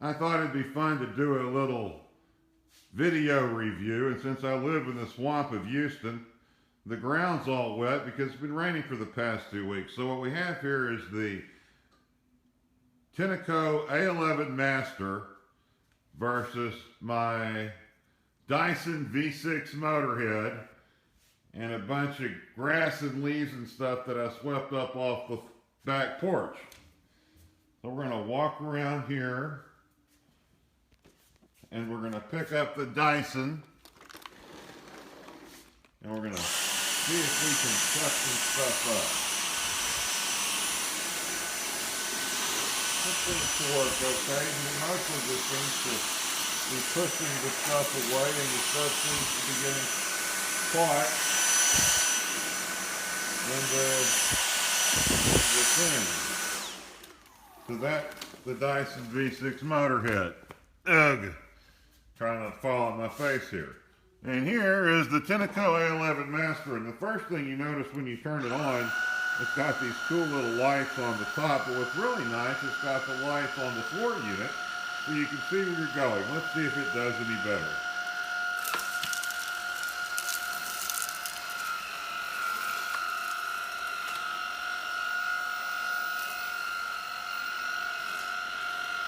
I thought it'd be fun to do a little video review, and since I live in the swamp of Houston, the ground's all wet because it's been raining for the past 2 weeks. So what we have here is the Tineco A11 Master versus my Dyson V6 Motorhead and a bunch of grass and leaves and stuff that I swept up off the back porch. So we're going to walk around here and we're going to pick up the Dyson and we're going to see if we can suck this stuff up. This seems to work okay. Most of this seems to be pushing the stuff away and the stuff seems to be getting caught in the thing. So that's the Dyson V6 Motorhead. Ugh. Trying to fall on my face here. And here is the Tineco A11 Master, and the first thing you notice when you turn it on, it's got these cool little lights on the top, but what's really nice, it's got the lights on the floor unit, so you can see where you're going. Let's see if it does any better.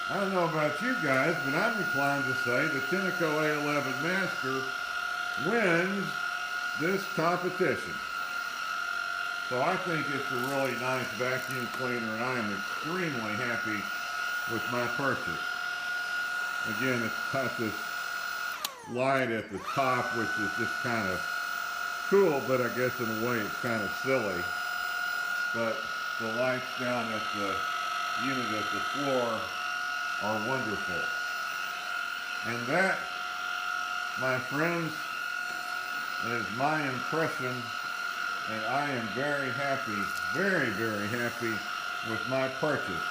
I don't know about you guys, but I'm inclined to say the Tineco A11 Master wins this competition. So I think it's a really nice vacuum cleaner, and I am extremely happy with my purchase. Again, it's got this light at the top, which is just kind of cool, but I guess in a way it's kind of silly. But the lights down at the unit at the floor are wonderful. And that, my friends, is my impression, and I am very happy, very, very happy with my purchase.